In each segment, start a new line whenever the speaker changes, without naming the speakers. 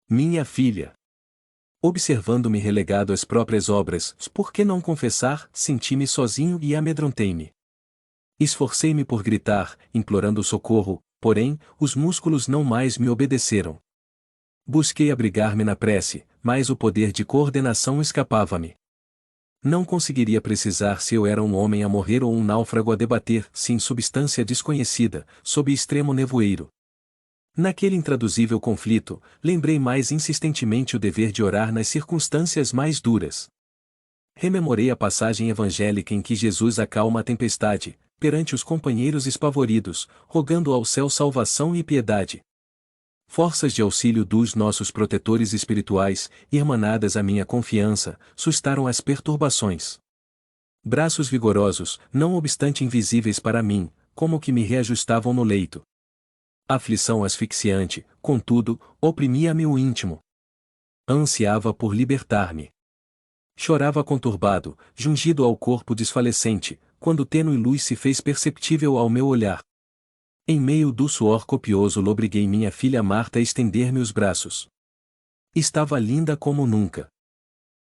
Minha filha. Observando-me relegado às próprias obras, por que não confessar, senti-me sozinho e amedrontei-me. Esforcei-me por gritar, implorando socorro, porém, os músculos não mais me obedeceram. Busquei abrigar-me na prece, mas o poder de coordenação escapava-me. Não conseguiria precisar se eu era um homem a morrer ou um náufrago a debater-se em substância desconhecida, sob extremo nevoeiro. Naquele intraduzível conflito, lembrei mais insistentemente o dever de orar nas circunstâncias mais duras. Rememorei a passagem evangélica em que Jesus acalma a tempestade, perante os companheiros espavoridos, rogando ao céu salvação e piedade. Forças de auxílio dos nossos protetores espirituais, irmanadas à minha confiança, sustaram as perturbações. Braços vigorosos, não obstante invisíveis para mim, como que me reajustavam no leito. Aflição asfixiante, contudo, oprimia-me o íntimo. Ansiava por libertar-me. Chorava conturbado, jungido ao corpo desfalecente, quando tênue luz se fez perceptível ao meu olhar. Em meio do suor copioso lobriguei minha filha Marta a estender-me os braços. Estava linda como nunca.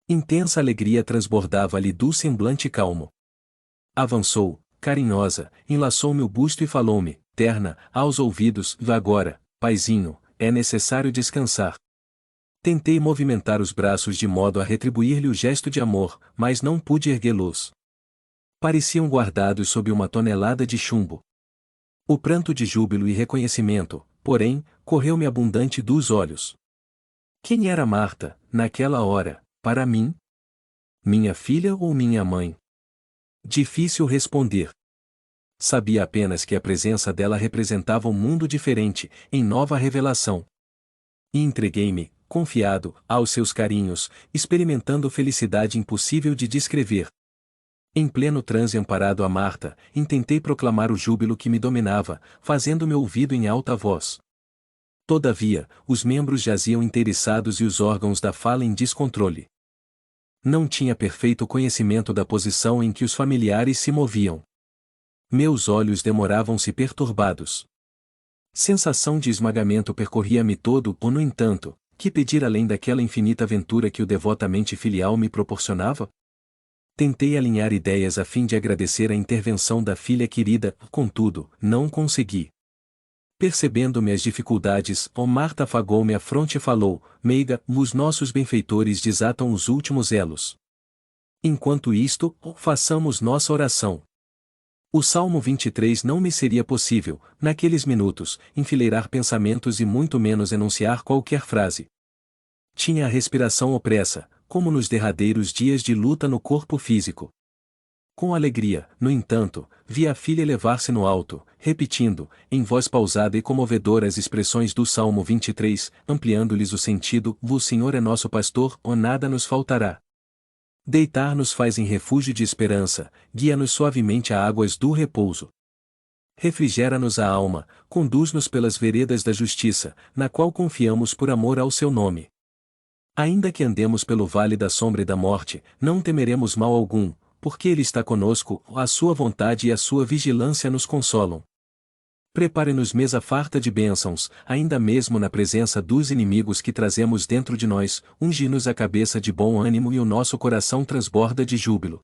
Intensa alegria transbordava-lhe do semblante calmo. Avançou, carinhosa, enlaçou-me o busto e falou-me, terna, aos ouvidos: "Vá agora, paizinho, é necessário descansar." Tentei movimentar os braços de modo a retribuir-lhe o gesto de amor, mas não pude erguê-los. Pareciam guardados sob uma tonelada de chumbo. O pranto de júbilo e reconhecimento, porém, correu-me abundante dos olhos. Quem era Marta, naquela hora, para mim? Minha filha ou minha mãe? Difícil responder. Sabia apenas que a presença dela representava um mundo diferente, em nova revelação. E entreguei-me, confiado, aos seus carinhos, experimentando felicidade impossível de descrever. Em pleno transe amparado a Marta, intentei proclamar o júbilo que me dominava, fazendo-me ouvido em alta voz. Todavia, os membros jaziam inteiriçados e os órgãos da fala em descontrole. Não tinha perfeito conhecimento da posição em que os familiares se moviam. Meus olhos demoravam-se perturbados. Sensação de esmagamento percorria-me todo, ou no entanto, que pedir além daquela infinita aventura que o devotamente filial me proporcionava? Tentei alinhar ideias a fim de agradecer a intervenção da filha querida, contudo, não consegui. Percebendo-me as dificuldades, Marta afagou-me a fronte e falou: "Meiga, os nossos benfeitores desatam os últimos elos. Enquanto isto, façamos nossa oração." O Salmo 23 não me seria possível, naqueles minutos, enfileirar pensamentos e muito menos enunciar qualquer frase. Tinha a respiração opressa, como nos derradeiros dias de luta no corpo físico. Com alegria, no entanto, vi a filha elevar-se no alto, repetindo, em voz pausada e comovedora as expressões do Salmo 23, ampliando-lhes o sentido: "O Senhor é nosso pastor, nada nos faltará. Deitar-nos faz em refúgio de esperança, guia-nos suavemente a águas do repouso. Refrigera-nos a alma, conduz-nos pelas veredas da justiça, na qual confiamos por amor ao seu nome. Ainda que andemos pelo vale da sombra e da morte, não temeremos mal algum, porque Ele está conosco, a sua vontade e a sua vigilância nos consolam. Prepare-nos mesa farta de bênçãos, ainda mesmo na presença dos inimigos que trazemos dentro de nós, unge-nos a cabeça de bom ânimo e o nosso coração transborda de júbilo.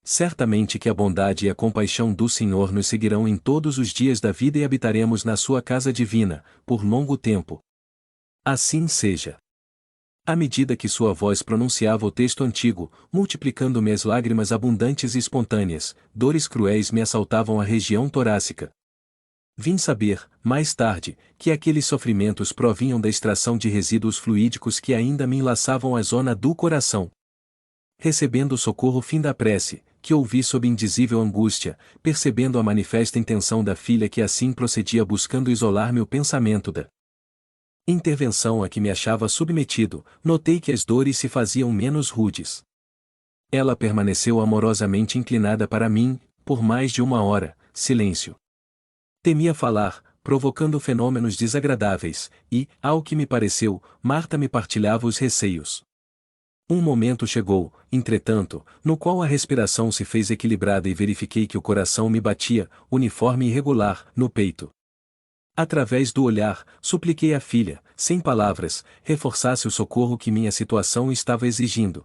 Certamente que a bondade e a compaixão do Senhor nos seguirão em todos os dias da vida e habitaremos na sua casa divina, por longo tempo. Assim seja." À medida que sua voz pronunciava o texto antigo, multiplicando-me as lágrimas abundantes e espontâneas, dores cruéis me assaltavam a região torácica. Vim saber, mais tarde, que aqueles sofrimentos provinham da extração de resíduos fluídicos que ainda me enlaçavam a zona do coração. Recebendo o socorro fim da prece, que ouvi sob indizível angústia, percebendo a manifesta intenção da filha que assim procedia buscando isolar meu pensamento da intervenção a que me achava submetido, notei que as dores se faziam menos rudes. Ela permaneceu amorosamente inclinada para mim, por mais de 1 hora, silêncio. Temia falar, provocando fenômenos desagradáveis, e, ao que me pareceu, Marta me partilhava os receios. Um momento chegou, entretanto, no qual a respiração se fez equilibrada e verifiquei que o coração me batia, uniforme e regular, no peito. Através do olhar, supliquei à filha, sem palavras, reforçasse o socorro que minha situação estava exigindo.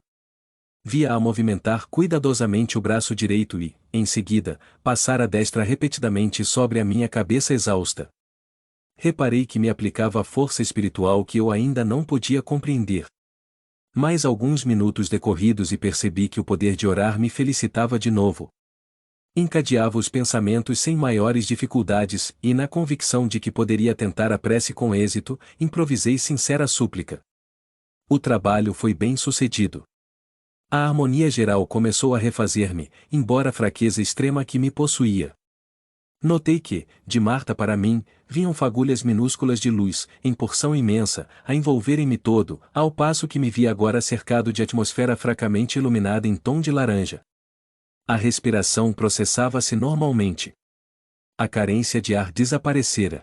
Via-a movimentar cuidadosamente o braço direito e, em seguida, passar a destra repetidamente sobre a minha cabeça exausta. Reparei que me aplicava força espiritual que eu ainda não podia compreender. Mais alguns minutos decorridos e percebi que o poder de orar me felicitava de novo. Encadeava os pensamentos sem maiores dificuldades, e na convicção de que poderia tentar a prece com êxito, improvisei sincera súplica. O trabalho foi bem sucedido. A harmonia geral começou a refazer-me, embora a fraqueza extrema que me possuía. Notei que, de Marta para mim, vinham fagulhas minúsculas de luz, em porção imensa, a envolverem-me todo, ao passo que me via agora cercado de atmosfera fracamente iluminada em tom de laranja. A respiração processava-se normalmente. A carência de ar desaparecera.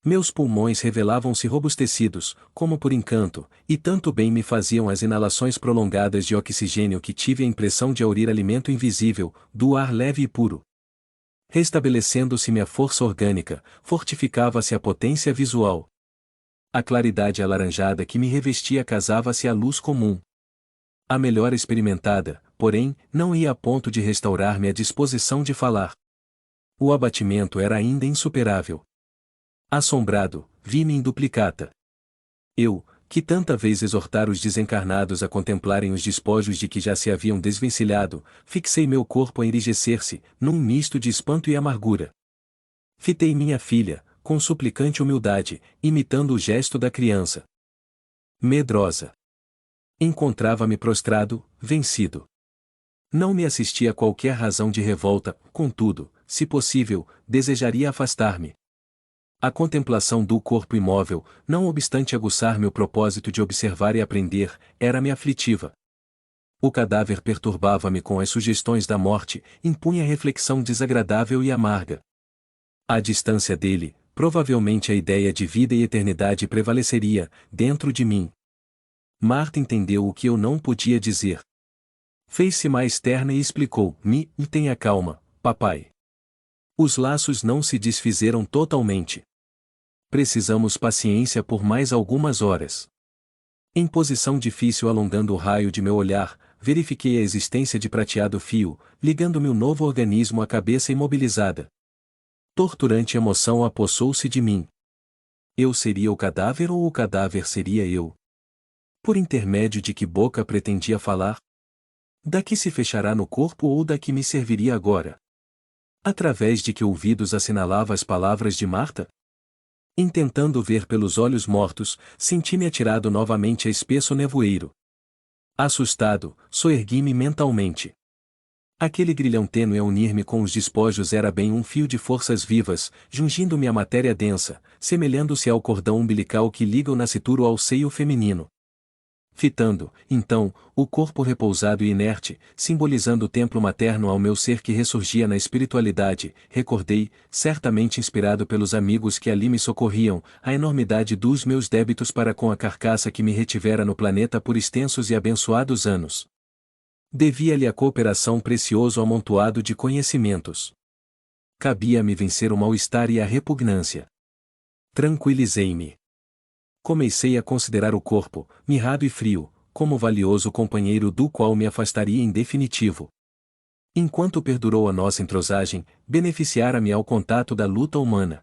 Meus pulmões revelavam-se robustecidos, como por encanto, e tanto bem me faziam as inalações prolongadas de oxigênio que tive a impressão de aurir alimento invisível, do ar leve e puro. Restabelecendo-se minha força orgânica, fortificava-se a potência visual. A claridade alaranjada que me revestia casava-se à luz comum. A melhora experimentada, porém, não ia a ponto de restaurar-me a disposição de falar. O abatimento era ainda insuperável. Assombrado, vi-me em duplicata. Eu, que tanta vez exortara os desencarnados a contemplarem os despojos de que já se haviam desvencilhado, fixei meu corpo a enrijecer-se, num misto de espanto e amargura. Fitei minha filha, com suplicante humildade, imitando o gesto da criança. Medrosa. Encontrava-me prostrado, vencido. Não me assistia qualquer razão de revolta, contudo, se possível, desejaria afastar-me. A contemplação do corpo imóvel, não obstante aguçar meu propósito de observar e aprender, era-me aflitiva. O cadáver perturbava-me com as sugestões da morte, impunha reflexão desagradável e amarga. À distância dele, provavelmente a ideia de vida e eternidade prevaleceria, dentro de mim. Marta entendeu o que eu não podia dizer. Fez-se mais terna e explicou-me: tenha calma, papai. Os laços não se desfizeram totalmente. Precisamos paciência por mais algumas horas. Em posição difícil alongando o raio de meu olhar, verifiquei a existência de prateado fio, ligando-me o novo organismo à cabeça imobilizada. Torturante emoção apossou-se de mim. Eu seria o cadáver ou o cadáver seria eu? Por intermédio de que boca pretendia falar? Da que se fechará no corpo ou da que me serviria agora? Através de que ouvidos assinalava as palavras de Marta? Intentando ver pelos olhos mortos, senti-me atirado novamente a espesso nevoeiro. Assustado, soergui-me mentalmente. Aquele grilhão tênue a unir-me com os despojos era bem um fio de forças vivas, jungindo-me à matéria densa, semelhando-se ao cordão umbilical que liga o nascituro ao seio feminino. Fitando, então, o corpo repousado e inerte, simbolizando o templo materno ao meu ser que ressurgia na espiritualidade, recordei, certamente inspirado pelos amigos que ali me socorriam, a enormidade dos meus débitos para com a carcaça que me retivera no planeta por extensos e abençoados anos. Devia-lhe a cooperação precioso amontoado de conhecimentos. Cabia-me vencer o mal-estar e a repugnância. Tranquilizei-me. Comecei a considerar o corpo, mirrado e frio, como valioso companheiro do qual me afastaria em definitivo. Enquanto perdurou a nossa entrosagem, beneficiara-me ao contato da luta humana.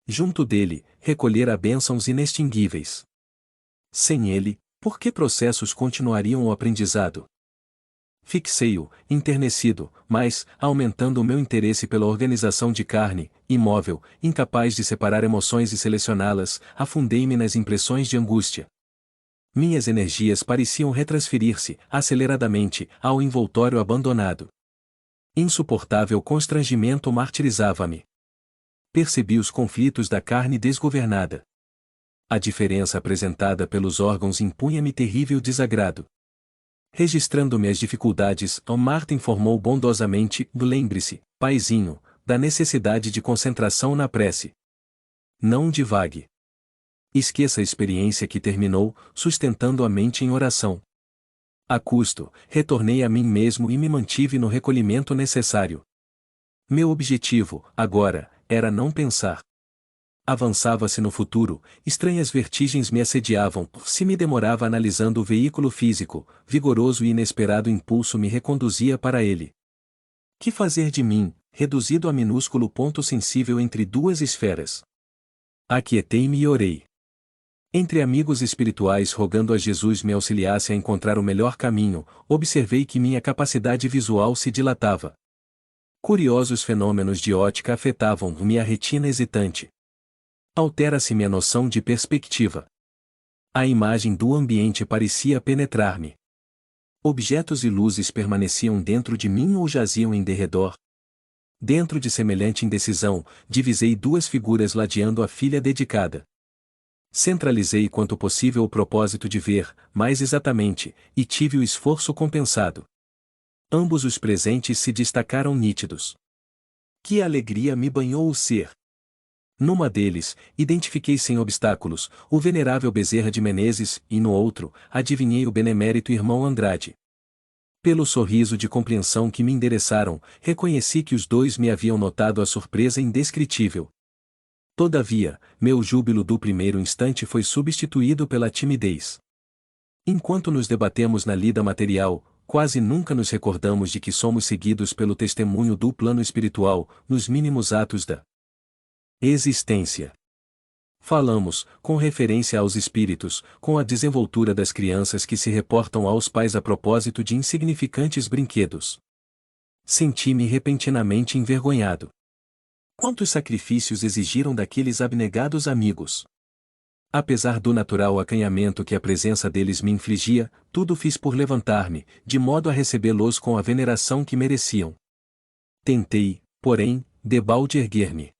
Junto dele, recolhera bênçãos inextinguíveis. Sem ele, por que processos continuariam o aprendizado? Fixei-o, enternecido, mas, aumentando o meu interesse pela organização de carne, imóvel, incapaz de separar emoções e selecioná-las, afundei-me nas impressões de angústia. Minhas energias pareciam retransferir-se, aceleradamente, ao envoltório abandonado. Insuportável constrangimento martirizava-me. Percebi os conflitos da carne desgovernada. A diferença apresentada pelos órgãos impunha-me terrível desagrado. Registrando-me as dificuldades, Marta informou bondosamente: lembre-se, paizinho, da necessidade de concentração na prece. Não divague. Esqueça a experiência que terminou, sustentando a mente em oração. A custo, retornei a mim mesmo e me mantive no recolhimento necessário. Meu objetivo, agora, era não pensar. Avançava-se no futuro, estranhas vertigens me assediavam, se me demorava analisando o veículo físico, vigoroso e inesperado impulso me reconduzia para ele. Que fazer de mim, reduzido a minúsculo ponto sensível entre duas esferas? Aquietei-me e orei. Entre amigos espirituais rogando a Jesus me auxiliasse a encontrar o melhor caminho, observei que minha capacidade visual se dilatava. Curiosos fenômenos de ótica afetavam minha retina hesitante. Altera-se minha noção de perspectiva. A imagem do ambiente parecia penetrar-me. Objetos e luzes permaneciam dentro de mim ou jaziam em derredor. Dentro de semelhante indecisão, divisei duas figuras ladeando a filha dedicada. Centralizei quanto possível o propósito de ver, mais exatamente, e tive o esforço compensado. Ambos os presentes se destacaram nítidos. Que alegria me banhou o ser! Numa deles, identifiquei sem obstáculos, o venerável Bezerra de Menezes, e no outro, adivinhei o benemérito irmão Andrade. Pelo sorriso de compreensão que me endereçaram, reconheci que os dois me haviam notado a surpresa indescritível. Todavia, meu júbilo do primeiro instante foi substituído pela timidez. Enquanto nos debatemos na lida material, quase nunca nos recordamos de que somos seguidos pelo testemunho do plano espiritual, nos mínimos atos da existência. Falamos, com referência aos espíritos, com a desenvoltura das crianças que se reportam aos pais a propósito de insignificantes brinquedos. Senti-me repentinamente envergonhado. Quantos sacrifícios exigiram daqueles abnegados amigos? Apesar do natural acanhamento que a presença deles me infligia, tudo fiz por levantar-me, de modo a recebê-los com a veneração que mereciam. Tentei, porém, debalde erguer-me.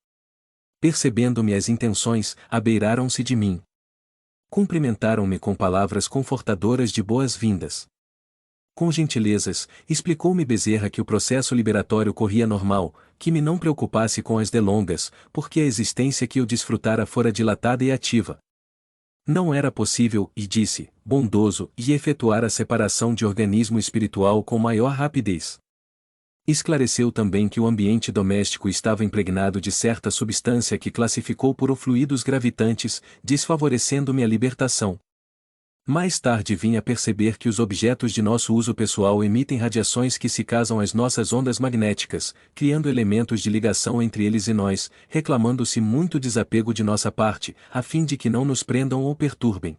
Percebendo-me as intenções, abeiraram-se de mim. Cumprimentaram-me com palavras confortadoras de boas-vindas. Com gentilezas, explicou-me Bezerra que o processo liberatório corria normal, que me não preocupasse com as delongas, porque a existência que eu desfrutara fora dilatada e ativa. Não era possível, e disse, bondoso, e efetuar a separação de organismo espiritual com maior rapidez. Esclareceu também que o ambiente doméstico estava impregnado de certa substância que classificou por fluidos gravitantes, desfavorecendo-me a libertação. Mais tarde vim a perceber que os objetos de nosso uso pessoal emitem radiações que se casam às nossas ondas magnéticas, criando elementos de ligação entre eles e nós, reclamando-se muito desapego de nossa parte, a fim de que não nos prendam ou perturbem.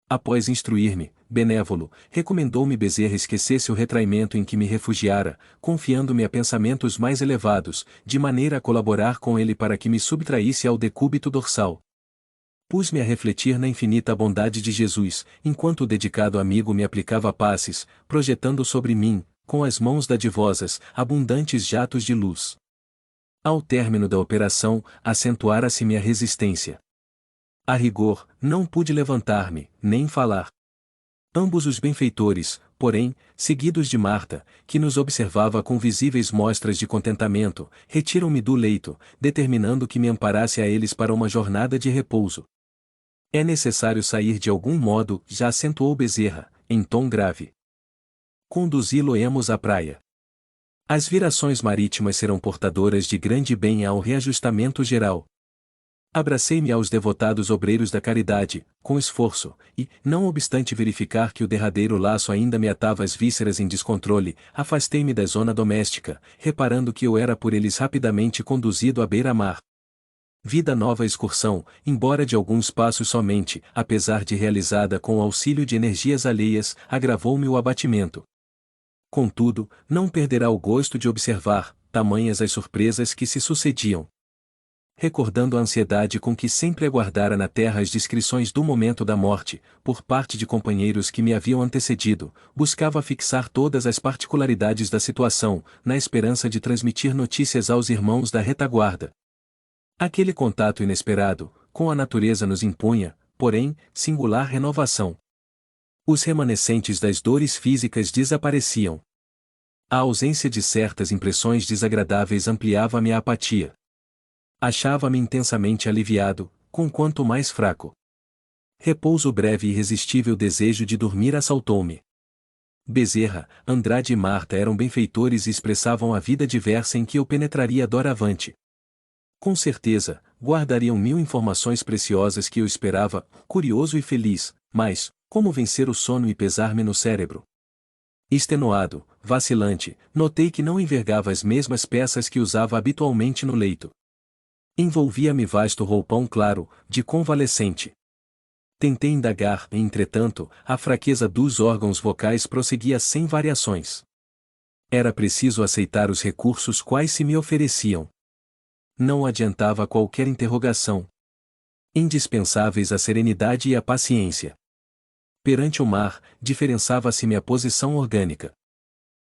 Após instruir-me, benévolo, recomendou-me Bezerra esquecesse o retraimento em que me refugiara, confiando-me a pensamentos mais elevados, de maneira a colaborar com ele para que me subtraísse ao decúbito dorsal. Pus-me a refletir na infinita bondade de Jesus, enquanto o dedicado amigo me aplicava passes, projetando sobre mim, com as mãos dadivosas, abundantes jatos de luz. Ao término da operação, acentuara-se-me a resistência. A rigor, não pude levantar-me, nem falar. Ambos os benfeitores, porém, seguidos de Marta, que nos observava com visíveis mostras de contentamento, retiram-me do leito, determinando que me amparasse a eles para uma jornada de repouso. É necessário sair de algum modo, já acentuou Bezerra, em tom grave. Conduzi-lo-emos à praia. As virações marítimas serão portadoras de grande bem ao reajustamento geral. Abracei-me aos devotados obreiros da caridade, com esforço, e, não obstante verificar que o derradeiro laço ainda me atava as vísceras em descontrole, afastei-me da zona doméstica, reparando que eu era por eles rapidamente conduzido à beira-mar. Vida nova excursão, embora de alguns passos somente, apesar de realizada com o auxílio de energias alheias, agravou-me o abatimento. Contudo, não perderá o gosto de observar, tamanhas as surpresas que se sucediam. Recordando a ansiedade com que sempre aguardara na terra as descrições do momento da morte, por parte de companheiros que me haviam antecedido, buscava fixar todas as particularidades da situação, na esperança de transmitir notícias aos irmãos da retaguarda. Aquele contato inesperado, com a natureza nos impunha, porém, singular renovação. Os remanescentes das dores físicas desapareciam. A ausência de certas impressões desagradáveis ampliava minha apatia. Achava-me intensamente aliviado, conquanto mais fraco. Repouso breve e irresistível desejo de dormir assaltou-me. Bezerra, Andrade e Marta eram benfeitores e expressavam a vida diversa em que eu penetraria doravante. Com certeza, guardariam 1000 informações preciosas que eu esperava, curioso e feliz, mas, como vencer o sono e pesar-me no cérebro? Extenuado, vacilante, notei que não envergava as mesmas peças que usava habitualmente no leito. Envolvia-me vasto roupão claro, de convalescente. Tentei indagar, e entretanto, a fraqueza dos órgãos vocais prosseguia sem variações. Era preciso aceitar os recursos quais se me ofereciam. Não adiantava qualquer interrogação. Indispensáveis a serenidade e a paciência. Perante o mar, diferençava-se-me a posição orgânica.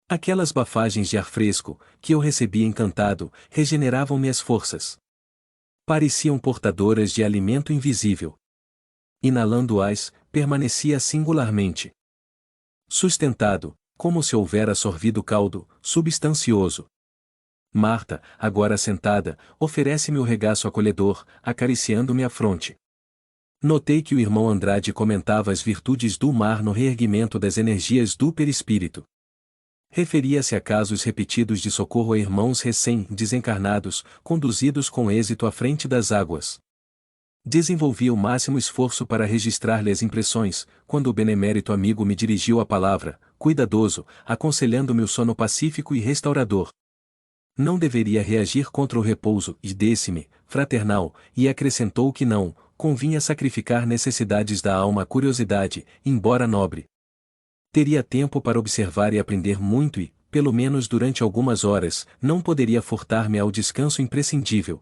Aquelas bafagens de ar fresco, que eu recebia encantado, regeneravam-me as forças. Pareciam portadoras de alimento invisível. Inalando-as, permanecia singularmente sustentado, como se houvera sorvido caldo, substancioso. Marta, agora sentada, oferece-me o regaço acolhedor, acariciando-me a fronte. Notei que o irmão Andrade comentava as virtudes do mar no reerguimento das energias do perispírito. Referia-se a casos repetidos de socorro a irmãos recém-desencarnados, conduzidos com êxito à frente das águas. Desenvolvi o máximo esforço para registrar-lhe as impressões, quando o benemérito amigo me dirigiu a palavra, cuidadoso, aconselhando-me o sono pacífico e restaurador. Não deveria reagir contra o repouso, e desse-me, fraternal, e acrescentou que não, convinha sacrificar necessidades da alma à curiosidade, embora nobre. Teria tempo para observar e aprender muito e, pelo menos durante algumas horas, não poderia furtar-me ao descanso imprescindível.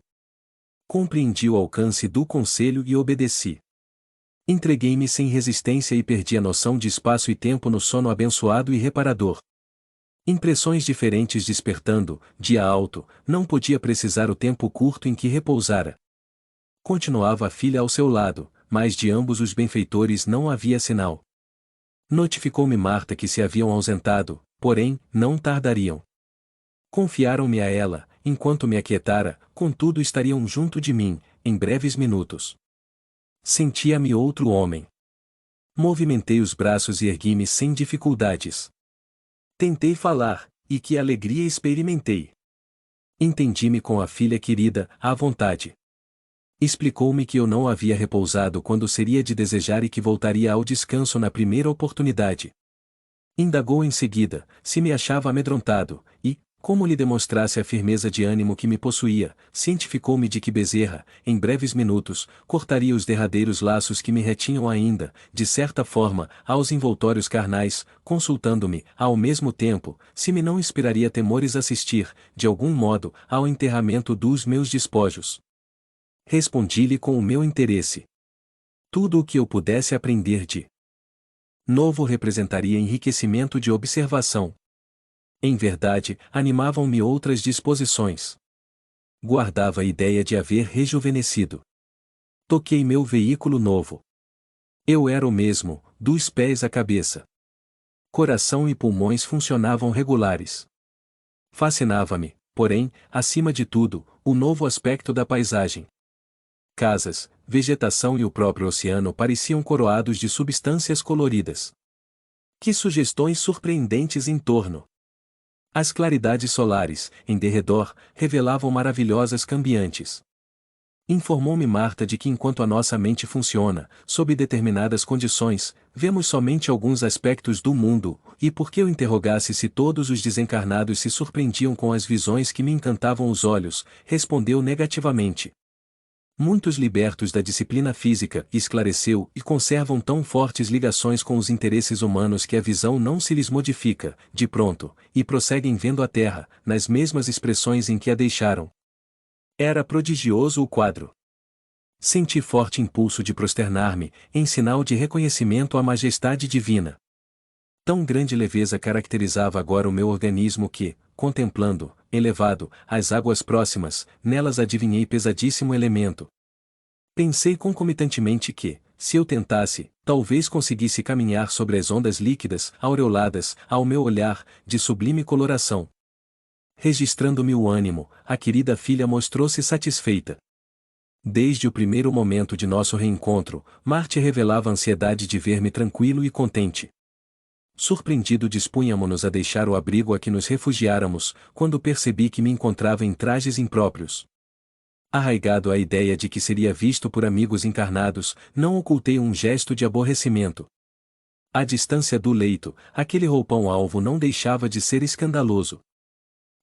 Compreendi o alcance do conselho e obedeci. Entreguei-me sem resistência e perdi a noção de espaço e tempo no sono abençoado e reparador. Impressões diferentes despertando, dia alto, não podia precisar o tempo curto em que repousara. Continuava a filha ao seu lado, mas de ambos os benfeitores não havia sinal. Notificou-me Marta que se haviam ausentado, porém, não tardariam. Confiaram-me a ela, enquanto me aquietara, contudo estariam junto de mim, em breves minutos. Sentia-me outro homem. Movimentei os braços e ergui-me sem dificuldades. Tentei falar, e que alegria experimentei. Entendi-me com a filha querida, à vontade. Explicou-me que eu não havia repousado quando seria de desejar e que voltaria ao descanso na primeira oportunidade. Indagou em seguida, se me achava amedrontado, e, como lhe demonstrasse a firmeza de ânimo que me possuía, cientificou-me de que Bezerra, em breves minutos, cortaria os derradeiros laços que me retinham ainda, de certa forma, aos envoltórios carnais, consultando-me, ao mesmo tempo, se me não inspiraria temores assistir, de algum modo, ao enterramento dos meus despojos. Respondi-lhe com o meu interesse. Tudo o que eu pudesse aprender de novo representaria enriquecimento de observação. Em verdade, animavam-me outras disposições. Guardava a ideia de haver rejuvenescido. Toquei meu veículo novo. Eu era o mesmo, dos pés à cabeça. Coração e pulmões funcionavam regulares. Fascinava-me, porém, acima de tudo, o novo aspecto da paisagem. Casas, vegetação e o próprio oceano pareciam coroados de substâncias coloridas. Que sugestões surpreendentes em torno! As claridades solares, em derredor, revelavam maravilhosas cambiantes. Informou-me Marta de que enquanto a nossa mente funciona, sob determinadas condições, vemos somente alguns aspectos do mundo, e por que eu interrogasse se todos os desencarnados se surpreendiam com as visões que me encantavam os olhos, respondeu negativamente. Muitos libertos da disciplina física, esclareceu, e conservam tão fortes ligações com os interesses humanos que a visão não se lhes modifica, de pronto, e prosseguem vendo a terra, nas mesmas expressões em que a deixaram. Era prodigioso o quadro. Senti forte impulso de prosternar-me, em sinal de reconhecimento à majestade divina. Tão grande leveza caracterizava agora o meu organismo que, contemplando, elevado, as águas próximas, nelas adivinhei pesadíssimo elemento. Pensei concomitantemente que, se eu tentasse, talvez conseguisse caminhar sobre as ondas líquidas, aureoladas, ao meu olhar, de sublime coloração. Registrando-me o ânimo, a querida filha mostrou-se satisfeita. Desde o primeiro momento de nosso reencontro, Marte revelava a ansiedade de ver-me tranquilo e contente. Surpreendido dispunhamo-nos a deixar o abrigo a que nos refugiáramos, quando percebi que me encontrava em trajes impróprios. Arraigado à ideia de que seria visto por amigos encarnados, não ocultei um gesto de aborrecimento. À distância do leito, aquele roupão-alvo não deixava de ser escandaloso.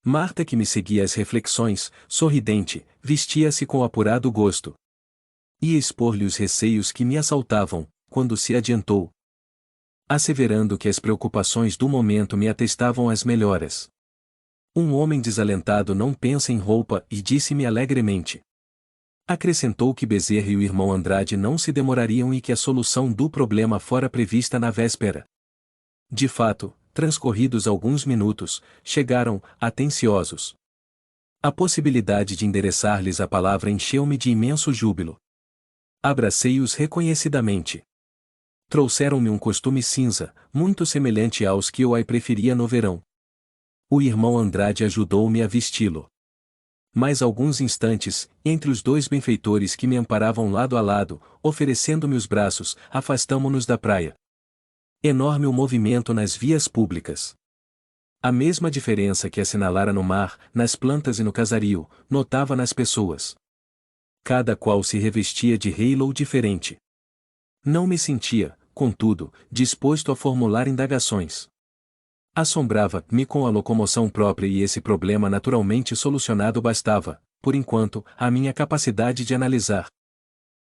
Marta, que me seguia as reflexões, sorridente, vestia-se com apurado gosto. Ia expor-lhe os receios que me assaltavam, quando se adiantou, asseverando que as preocupações do momento me atestavam as melhoras. Um homem desalentado não pensa em roupa, e disse-me alegremente. Acrescentou que Bezerra e o irmão Andrade não se demorariam e que a solução do problema fora prevista na véspera. De fato, transcorridos alguns minutos, chegaram, atenciosos. A possibilidade de endereçar-lhes a palavra encheu-me de imenso júbilo. Abracei-os reconhecidamente. Trouxeram-me um costume cinza, muito semelhante aos que eu ai preferia no verão. O irmão Andrade ajudou-me a vesti-lo. Mais alguns instantes, entre os dois benfeitores que me amparavam lado a lado, oferecendo-me os braços, afastamo-nos da praia. Enorme o movimento nas vias públicas. A mesma diferença que assinalara no mar, nas plantas e no casario, notava nas pessoas. Cada qual se revestia de halo diferente. Não me sentia, contudo, disposto a formular indagações. Assombrava-me com a locomoção própria e esse problema naturalmente solucionado bastava, por enquanto, a minha capacidade de analisar.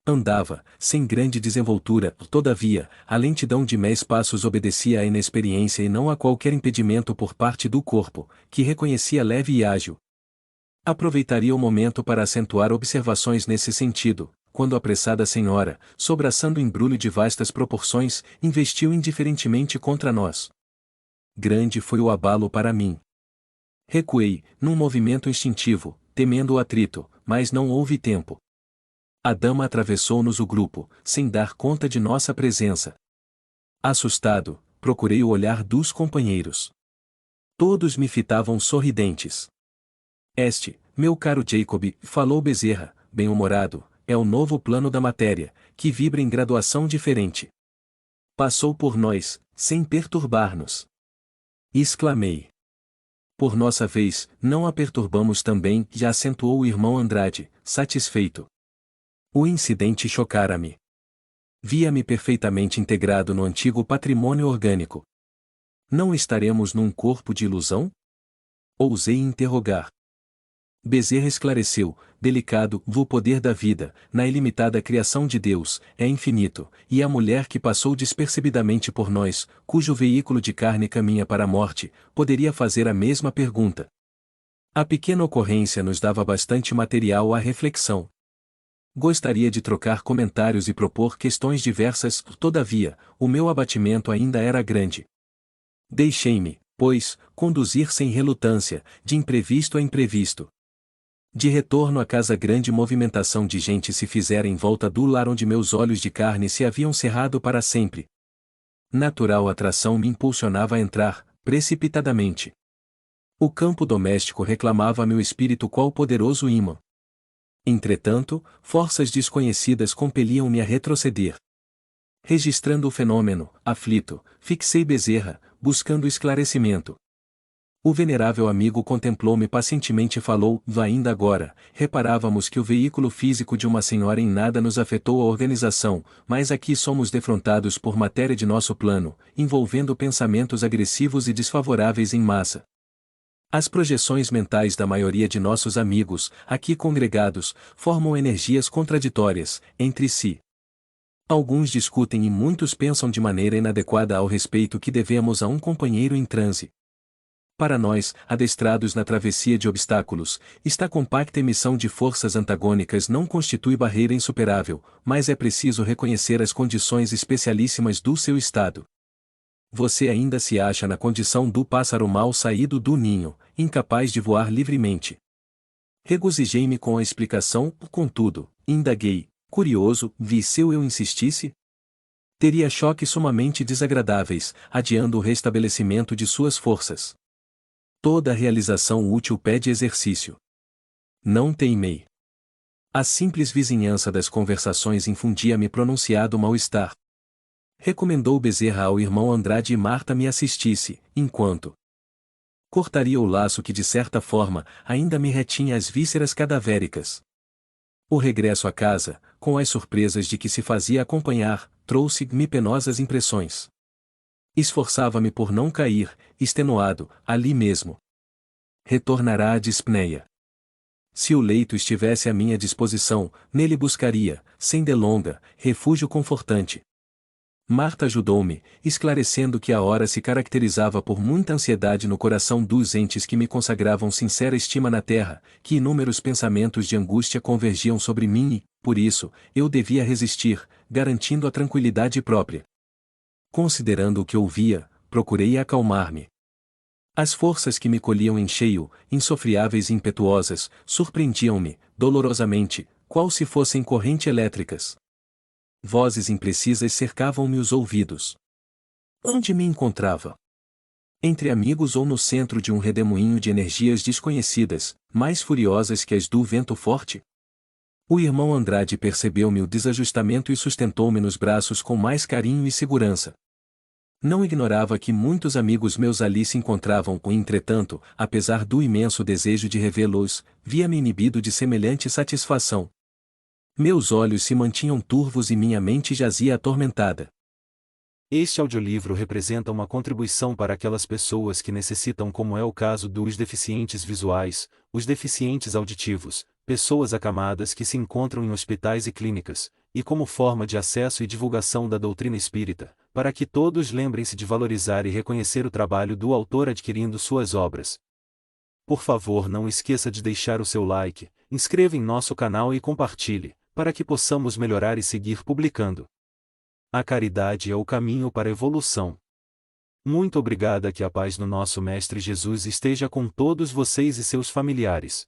Andava, sem grande desenvoltura, todavia, a lentidão de meus passos obedecia à inexperiência e não a qualquer impedimento por parte do corpo, que reconhecia leve e ágil. Aproveitaria o momento para acentuar observações nesse sentido, quando a apressada senhora, sobraçando um embrulho de vastas proporções, investiu indiferentemente contra nós. Grande foi o abalo para mim. Recuei, num movimento instintivo, temendo o atrito, mas não houve tempo. A dama atravessou-nos o grupo, sem dar conta de nossa presença. Assustado, procurei o olhar dos companheiros. Todos me fitavam sorridentes. Meu caro Jacob, falou Bezerra, bem-humorado, é o novo plano da matéria, que vibra em graduação diferente. Passou por nós, sem perturbar-nos. Exclamei. Por nossa vez, não a perturbamos também, já acentuou o irmão Andrade, satisfeito. O incidente chocara-me. Via-me perfeitamente integrado no antigo patrimônio orgânico. Não estaremos num corpo de ilusão? Ousei interrogar. Bezerra esclareceu, delicado, o poder da vida, na ilimitada criação de Deus, é infinito, e a mulher que passou despercebidamente por nós, cujo veículo de carne caminha para a morte, poderia fazer a mesma pergunta. A pequena ocorrência nos dava bastante material à reflexão. Gostaria de trocar comentários e propor questões diversas, todavia, o meu abatimento ainda era grande. Deixei-me, pois, conduzir sem relutância, de imprevisto a imprevisto. De retorno à casa, grande movimentação de gente se fizera em volta do lar onde meus olhos de carne se haviam cerrado para sempre. Natural atração me impulsionava a entrar, precipitadamente. O campo doméstico reclamava a meu espírito qual poderoso ímã. Entretanto, forças desconhecidas compeliam-me a retroceder. Registrando o fenômeno, aflito, fixei Bezerra, buscando esclarecimento. O venerável amigo contemplou-me pacientemente e falou, ainda agora, reparávamos que o veículo físico de uma senhora em nada nos afetou a organização, mas aqui somos defrontados por matéria de nosso plano, envolvendo pensamentos agressivos e desfavoráveis em massa. As projeções mentais da maioria de nossos amigos, aqui congregados, formam energias contraditórias, entre si. Alguns discutem e muitos pensam de maneira inadequada ao respeito que devemos a um companheiro em transe. Para nós, adestrados na travessia de obstáculos, esta compacta emissão de forças antagônicas não constitui barreira insuperável, mas é preciso reconhecer as condições especialíssimas do seu estado. Você ainda se acha na condição do pássaro mal saído do ninho, incapaz de voar livremente. Regozijei-me com a explicação, contudo, indaguei, curioso, se eu insistisse? Teria choques sumamente desagradáveis, adiando o restabelecimento de suas forças. Toda realização útil pede exercício. Não teimei. A simples vizinhança das conversações infundia-me pronunciado mal-estar. Recomendou Bezerra ao irmão Andrade e Marta me assistisse, enquanto cortaria o laço que de certa forma, ainda me retinha as vísceras cadavéricas. O regresso a casa, com as surpresas de que se fazia acompanhar, trouxe-me penosas impressões. Esforçava-me por não cair, extenuado, ali mesmo. Retornará à dispneia. Se o leito estivesse à minha disposição, nele buscaria, sem delonga, refúgio confortante. Marta ajudou-me, esclarecendo que a hora se caracterizava por muita ansiedade no coração dos entes que me consagravam sincera estima na terra, que inúmeros pensamentos de angústia convergiam sobre mim e, por isso, eu devia resistir, garantindo a tranquilidade própria. Considerando o que ouvia, procurei acalmar-me. As forças que me colhiam em cheio, insofriáveis e impetuosas, surpreendiam-me, dolorosamente, qual se fossem correntes elétricas. Vozes imprecisas cercavam-me os ouvidos. Onde me encontrava? Entre amigos ou no centro de um redemoinho de energias desconhecidas, mais furiosas que as do vento forte? O irmão Andrade percebeu-me o desajustamento e sustentou-me nos braços com mais carinho e segurança. Não ignorava que muitos amigos meus ali se encontravam e, entretanto, apesar do imenso desejo de revê-los, via-me inibido de semelhante satisfação. Meus olhos se mantinham turvos e minha mente jazia atormentada.
Este audiolivro representa uma contribuição para aquelas pessoas que necessitam, como é o caso dos deficientes visuais, os deficientes auditivos, pessoas acamadas que se encontram em hospitais e clínicas, e como forma de acesso e divulgação da doutrina espírita, para que todos lembrem-se de valorizar e reconhecer o trabalho do autor adquirindo suas obras. Por favor, não esqueça de deixar o seu like, inscreva em nosso canal e compartilhe, para que possamos melhorar e seguir publicando. A caridade é o caminho para a evolução. Muito obrigada, que a paz do nosso Mestre Jesus esteja com todos vocês e seus familiares.